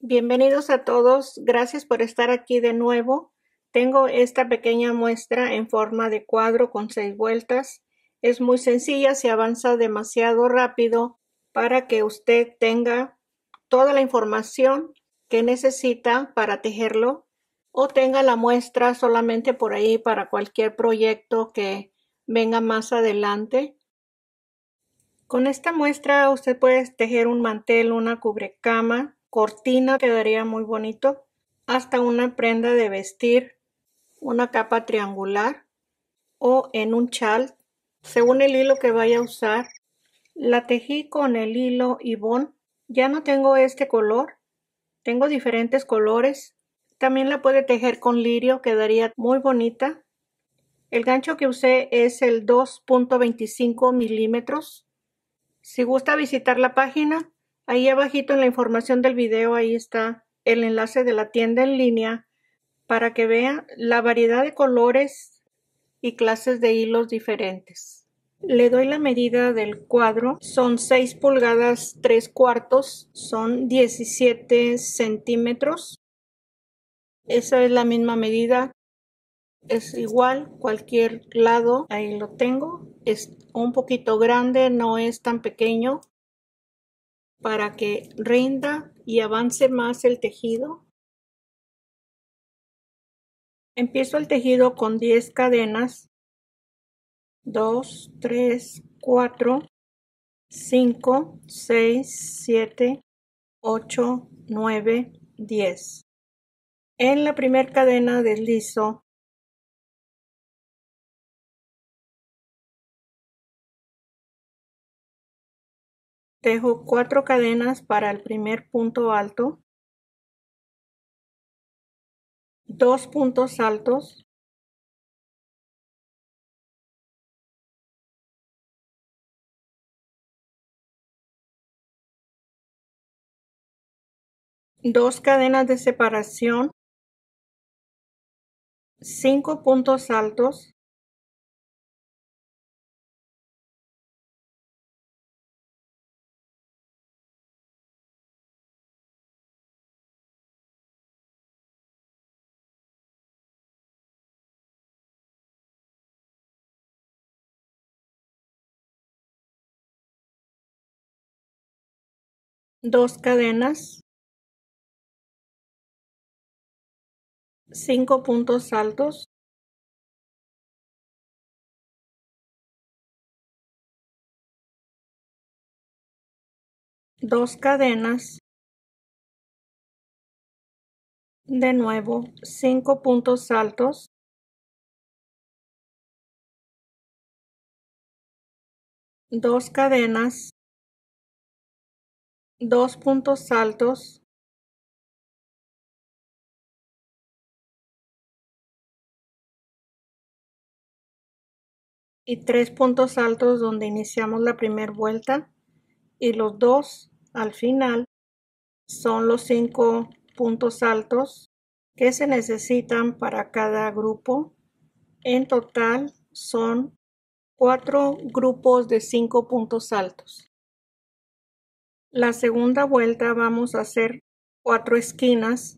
Bienvenidos a todos, gracias por estar aquí de nuevo. Tengo esta pequeña muestra en forma de cuadro con 6 vueltas. Es muy sencilla, se avanza demasiado rápido para que usted tenga toda la información que necesita para tejerlo o tenga la muestra solamente por ahí para cualquier proyecto que venga más adelante. Con esta muestra usted puede tejer un mantel, una cubrecama, cortina, quedaría muy bonito, hasta una prenda de vestir, una capa triangular o en un chal, según el hilo que vaya a usar. La tejí con el hilo Yvonne. Ya no tengo este color, tengo diferentes colores. También la puede tejer con lirio, quedaría muy bonita. El gancho que usé es el 2.25 milímetros. Si gusta visitar la página, ahí abajito en la información del video, ahí está el enlace de la tienda en línea para que vean la variedad de colores y clases de hilos diferentes. Le doy la medida del cuadro, son 6 pulgadas 3/4, son 17 centímetros. Esa es la misma medida, es igual cualquier lado, ahí lo tengo. Es un poquito grande, no es tan pequeño, para que rinda y avance más el tejido. Empiezo el tejido con 10 cadenas, 2, 3, 4, 5, 6, 7, 8, 9, 10. En la primera cadena deslizo tejo 4 cadenas para el primer punto alto, 2 puntos altos, dos cadenas de separación, 5 puntos altos, dos cadenas, 5 puntos altos, dos cadenas, de nuevo 5 puntos altos, dos cadenas, 2 puntos altos, y 3 puntos altos donde iniciamos la primera vuelta, y los dos al final son los 5 puntos altos que se necesitan para cada grupo. En total son 4 grupos de 5 puntos altos. La segunda vuelta vamos a hacer 4 esquinas,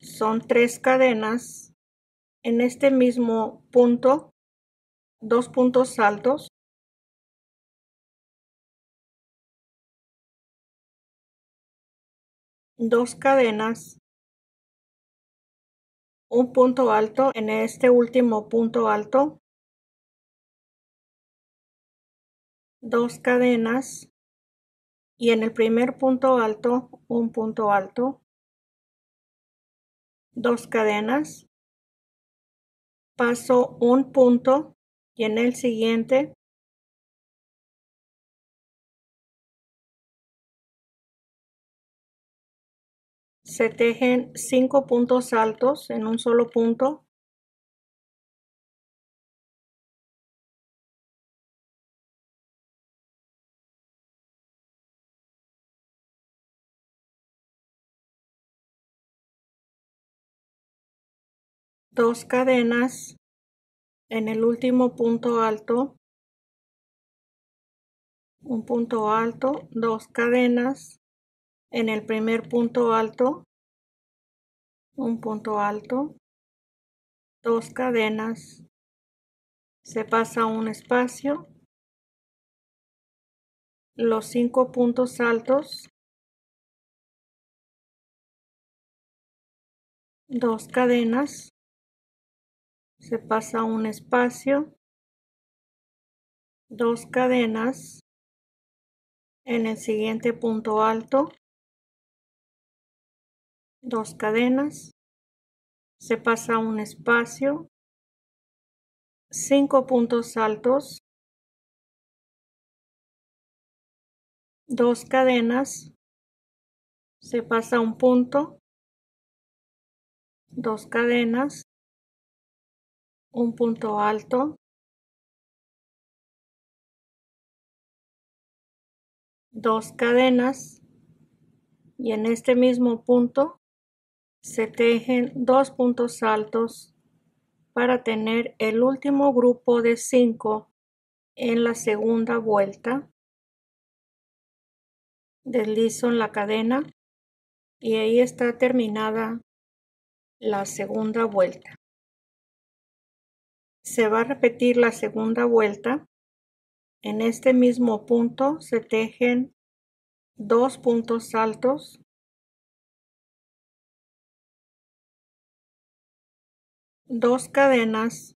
son 3 cadenas. En este mismo punto, 2 puntos altos, dos cadenas, un punto alto en este último punto alto, dos cadenas y en el primer punto alto un punto alto, dos cadenas, paso un punto y en el siguiente se tejen 5 puntos altos en un solo punto, dos cadenas en el último punto alto, un punto alto, dos cadenas En el primer punto alto, un punto alto, 2 cadenas, se pasa un espacio, los 5 puntos altos, 2 cadenas, se pasa un espacio, 2 cadenas, en el siguiente punto alto, 2 cadenas, se pasa un espacio, 5 puntos altos, 2 cadenas, se pasa un punto, 2 cadenas, un punto alto, 2 cadenas y en este mismo punto se tejen 2 puntos altos para tener el último grupo de 5 en la segunda vuelta. Deslizo en la cadena y ahí está terminada la segunda vuelta. Se va a repetir la segunda vuelta. En este mismo punto se tejen 2 puntos altos, 2 cadenas,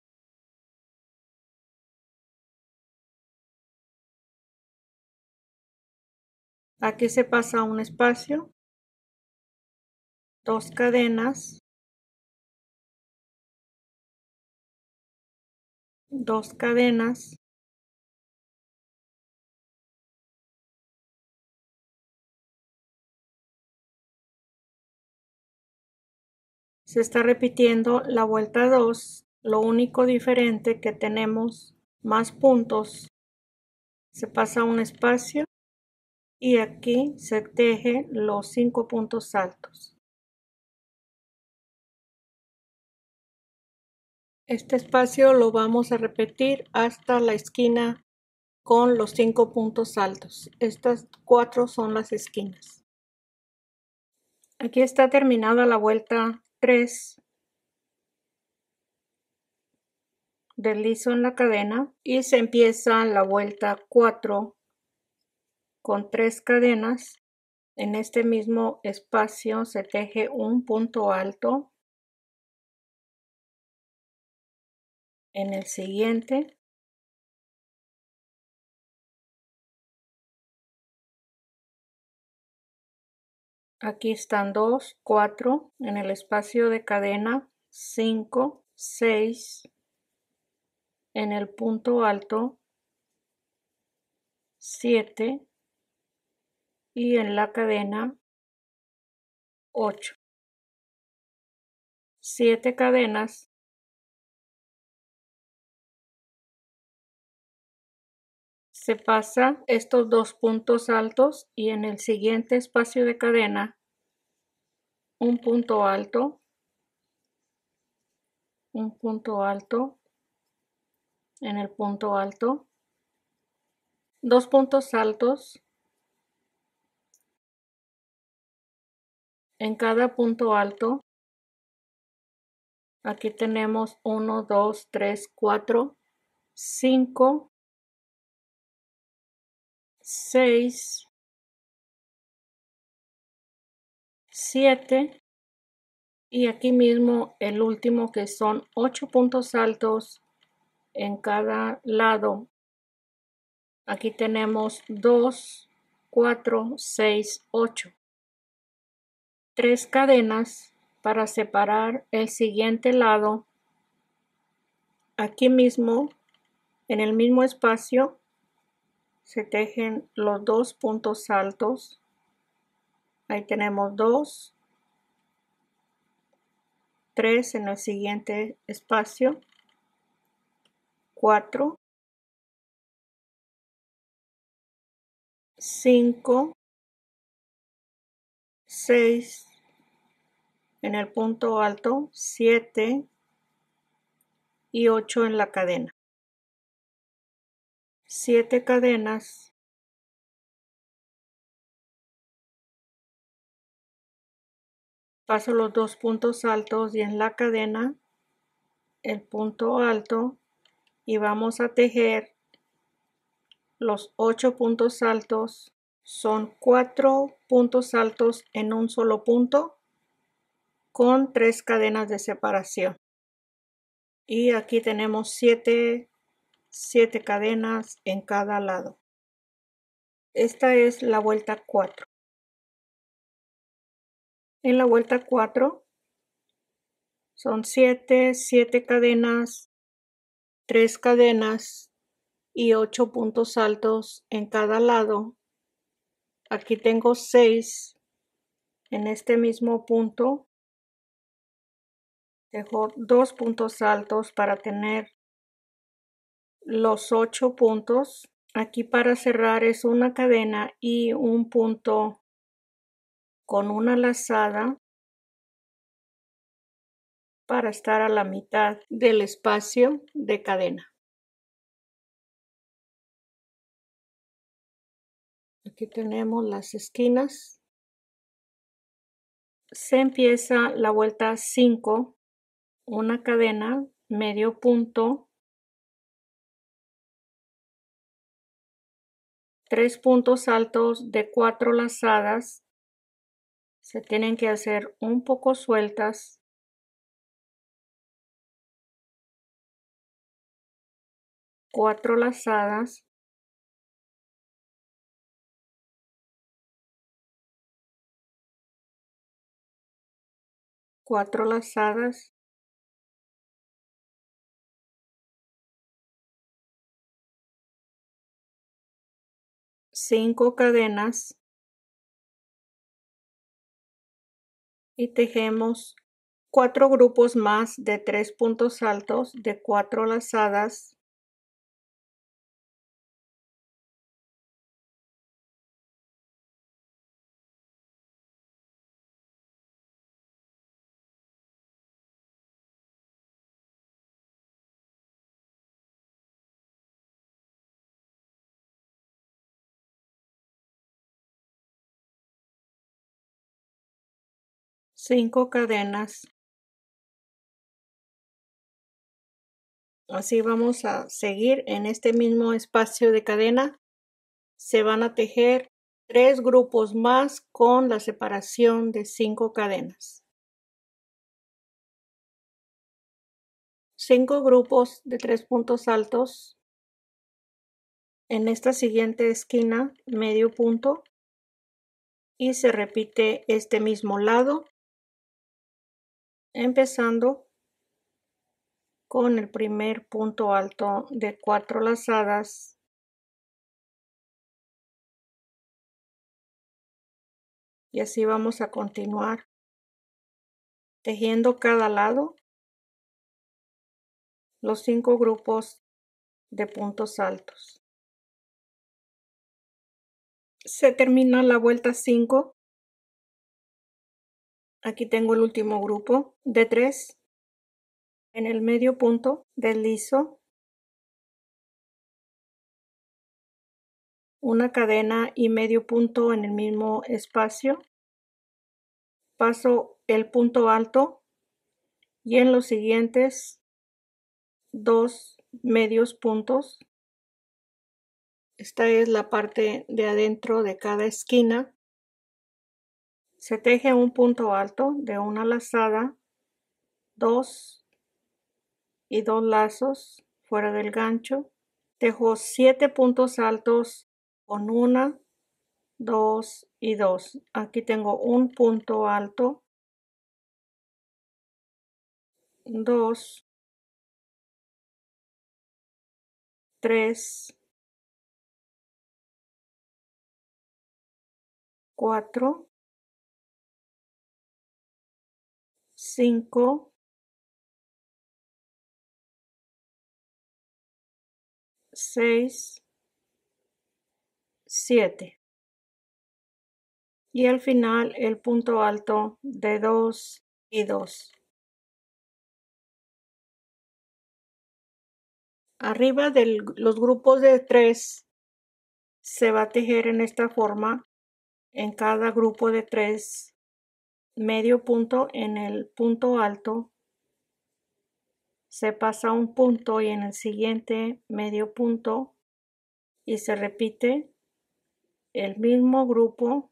aquí se pasa un espacio, 2 cadenas, 2 cadenas, se está repitiendo la vuelta 2, lo único diferente que tenemos más puntos, se pasa un espacio y aquí se teje los 5 puntos altos. Este espacio lo vamos a repetir hasta la esquina con los 5 puntos altos. Estas 4 son las esquinas. Aquí está terminada la vuelta 3. Deslizo en la cadena y se empieza la vuelta 4 con 3 cadenas. En este mismo espacio se teje un punto alto. En el siguiente aquí están 2, 4, en el espacio de cadena 5, 6, en el punto alto 7 y en la cadena 8. 7 cadenas, se pasa estos 2 puntos altos y en el siguiente espacio de cadena un punto alto, un punto alto, en el punto alto, 2 puntos altos, en cada punto alto, aquí tenemos 1, 2, 3, 4, 5, 6, 7 y aquí mismo el último que son 8 puntos altos en cada lado. Aquí tenemos 2, 4, 6, 8. 3 cadenas para separar el siguiente lado. Aquí mismo, en el mismo espacio, se tejen los 2 puntos altos. Ahí tenemos 2, 3 en el siguiente espacio, 4, 5, 6 en el punto alto, 7 y 8 en la cadena. 7 cadenas, Paso los 2 puntos altos y en la cadena el punto alto y vamos a tejer los 8 puntos altos. Son 4 puntos altos en un solo punto con 3 cadenas de separación. Y aquí tenemos 7 cadenas en cada lado. Esta es la vuelta 4. En la vuelta 4 son 7 cadenas, 3 cadenas y 8 puntos altos en cada lado. Aquí tengo 6 en este mismo punto. Dejo 2 puntos altos para tener los 8 puntos. Aquí para cerrar es una cadena y un punto con una lazada para estar a la mitad del espacio de cadena. Aquí tenemos las esquinas. Se empieza la vuelta 5, una cadena, medio punto, 3 puntos altos de 4 lazadas. Se tienen que hacer un poco sueltas. 4 lazadas. Cuatro lazadas. Cinco cadenas. Y tejemos 4 grupos más de 3 puntos altos de 4 lazadas. Cinco cadenas. Así vamos a seguir en este mismo espacio de cadena. Se van a tejer 3 grupos más con la separación de 5 cadenas. 5 grupos de 3 puntos altos. En esta siguiente esquina, medio punto. Y se repite este mismo lado, empezando con el primer punto alto de 4 lazadas. Y así vamos a continuar tejiendo cada lado los 5 grupos de puntos altos. Se termina la vuelta 5. Aquí tengo el último grupo de 3. En el medio punto deslizo una cadena y medio punto en el mismo espacio. Paso el punto alto y en los siguientes 2 medios puntos. Esta es la parte de adentro de cada esquina. Se teje un punto alto de una lazada, 2 y 2 lazos fuera del gancho. Tejo 7 puntos altos con 1, 2 y 2. Aquí tengo un punto alto, 2, 3, 4, 5, 6, 7. Y al final el punto alto de 2 y 2. Arriba de los grupos de 3 se va a tejer en esta forma en cada grupo de 3 medio punto en el punto alto, se pasa un punto y en el siguiente medio punto y se repite el mismo grupo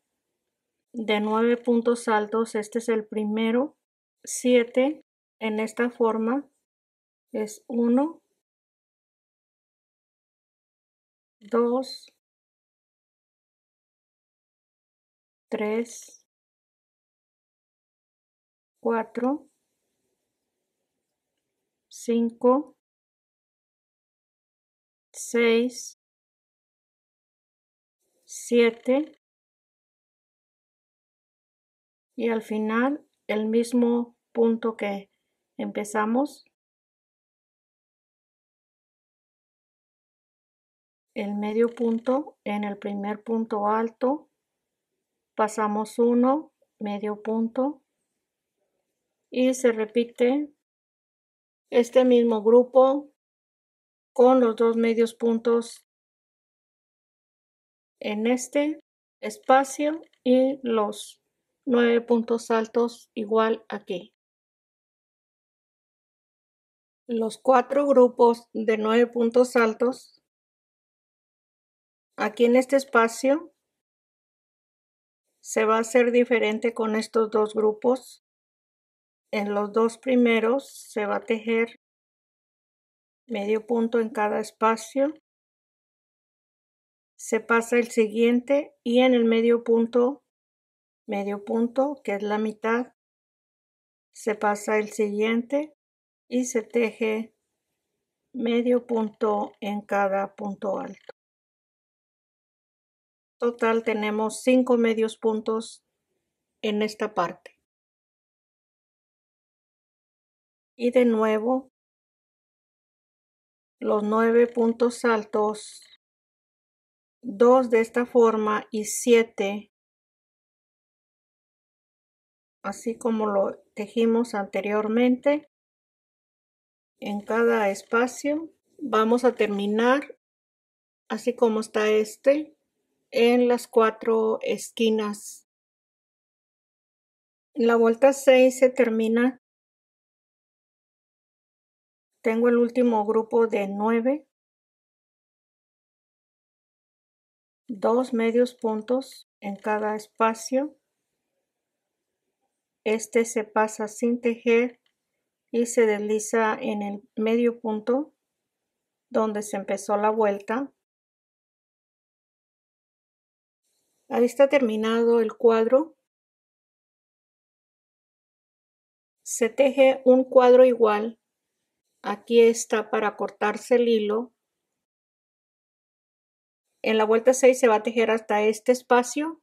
de 9 puntos altos. Este es el primero. 7 en esta forma es 1, 2, 3, 4, 5, 6, 7 y al final el mismo punto que empezamos, el medio punto en el primer punto alto, pasamos 1, medio punto y se repite este mismo grupo con los dos medios puntos en este espacio y los 9 puntos altos igual aquí. Los 4 grupos de 9 puntos altos aquí en este espacio se va a hacer diferente con estos dos grupos. En los dos primeros se va a tejer medio punto en cada espacio, se pasa el siguiente y en el medio punto que es la mitad, se pasa el siguiente y se teje medio punto en cada punto alto. Total tenemos 5 medios puntos en esta parte. Y de nuevo los 9 puntos altos, 2 de esta forma y 7 así como lo tejimos anteriormente en cada espacio. Vamos a terminar así como está este en las 4 esquinas. En la vuelta 6 se termina. Tengo el último grupo de 9, 2 medios puntos en cada espacio. Este se pasa sin tejer y se desliza en el medio punto donde se empezó la vuelta. Ahí está terminado el cuadro. Se teje un cuadro igual. Aquí está para cortarse el hilo. En la vuelta 6 se va a tejer hasta este espacio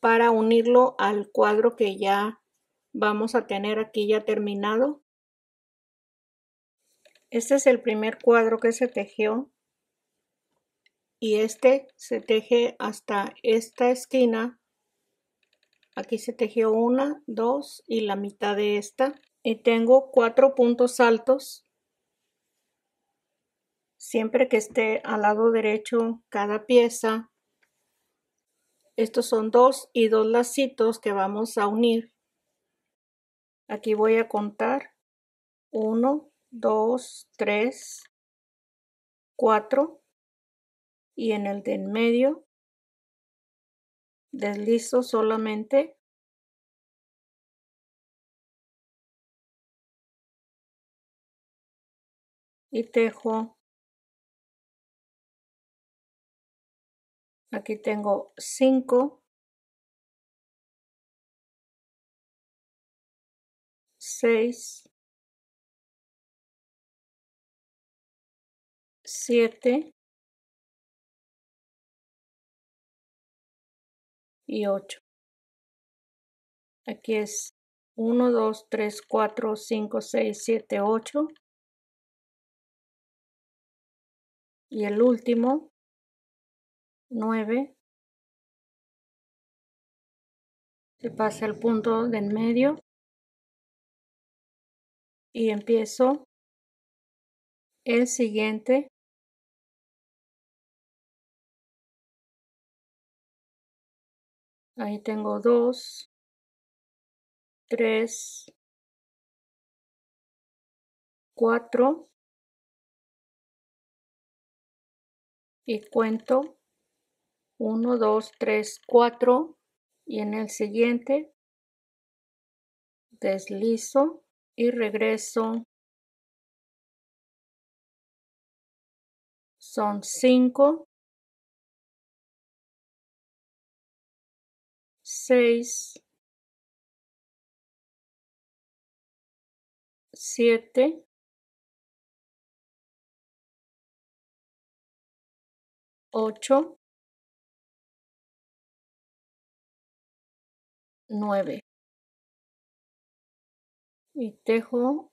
para unirlo al cuadro que ya vamos a tener aquí ya terminado. Este es el primer cuadro que se tejió y este se teje hasta esta esquina. Aquí se tejió 1, 2 y la mitad de esta. Y tengo 4 puntos altos. Siempre que esté al lado derecho cada pieza. Estos son 2 y 2 lacitos que vamos a unir. Aquí voy a contar 1, 2, 3, 4 y en el de en medio deslizo solamente y tejo. Aquí tengo 5, 6, 7 y 8. Aquí es 1, 2, 3, 4, 5, 6, 7, 8. Y el último, 9. Se pasa el punto de en medio y empiezo el siguiente. Ahí tengo 2, 3, 4 y cuento 1, 2, 3, 4 y en el siguiente deslizo y regreso. Son 5, 6, 7, 8, 9 y tejo.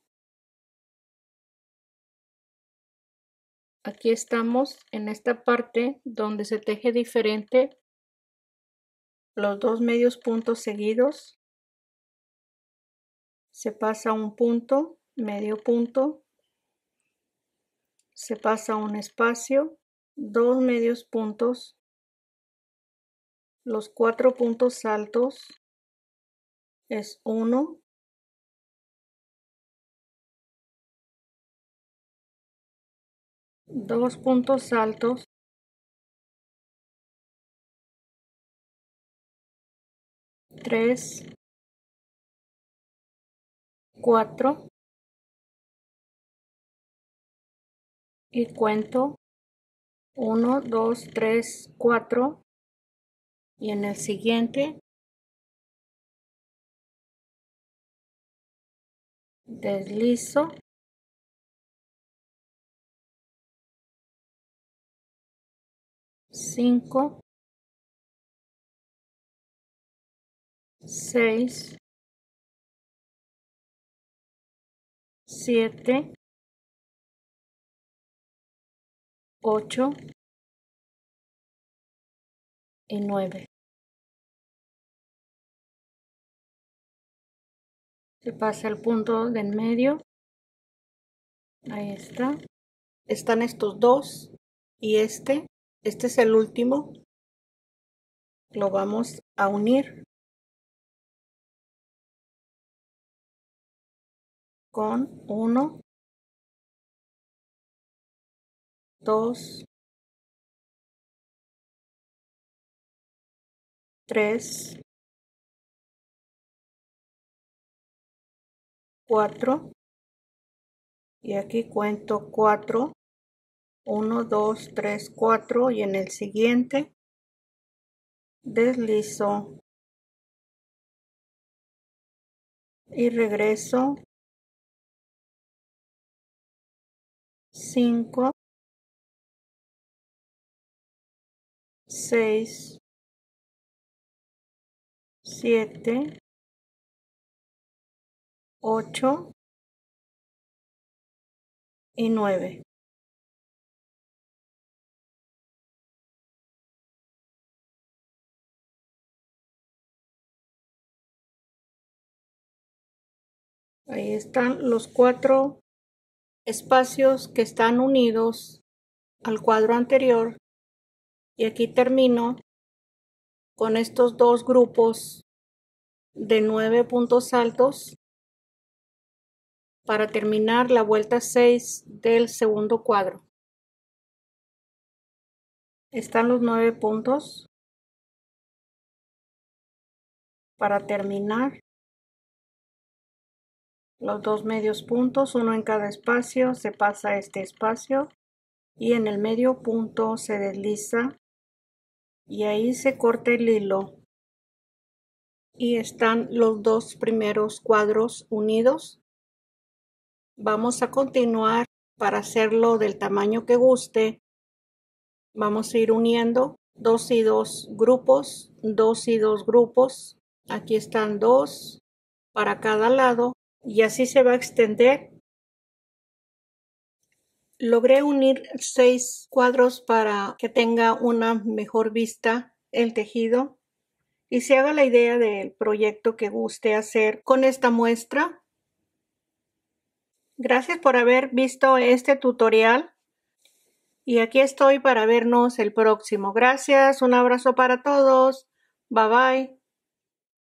Aquí estamos en esta parte donde se teje diferente los dos medios puntos seguidos. Se pasa un punto, medio punto, se pasa un espacio, dos medios puntos, los 4 puntos altos es 1, 2 puntos altos, 3, 4 y cuento 1, 2, 3, 4 y en el siguiente deslizo, cinco, 6, 7, 8 y 9. Se pasa el punto del medio. Ahí está. Están estos dos y este es el último. Lo vamos a unir con 1, 2, 3, 4 y aquí cuento 4, 1, 2, 3, 4 y en el siguiente deslizo y regreso 5, 6, 7, 8 y 9. Ahí están los 4 espacios que están unidos al cuadro anterior y aquí termino con estos dos grupos de 9 puntos altos para terminar la vuelta 6 del segundo cuadro. Están los 9 puntos para terminar los dos medios puntos, uno en cada espacio, se pasa a este espacio y en el medio punto se desliza y ahí se corta el hilo y están los dos primeros cuadros unidos. Vamos a continuar para hacerlo del tamaño que guste. Vamos a ir uniendo 2 y 2 grupos, 2 y 2 grupos. Aquí están 2 para cada lado y así se va a extender. Logré unir 6 cuadros para que tenga una mejor vista el tejido y se haga la idea del proyecto que guste hacer con esta muestra. Gracias por haber visto este tutorial y aquí estoy para vernos el próximo. Gracias, un abrazo para todos. Bye bye.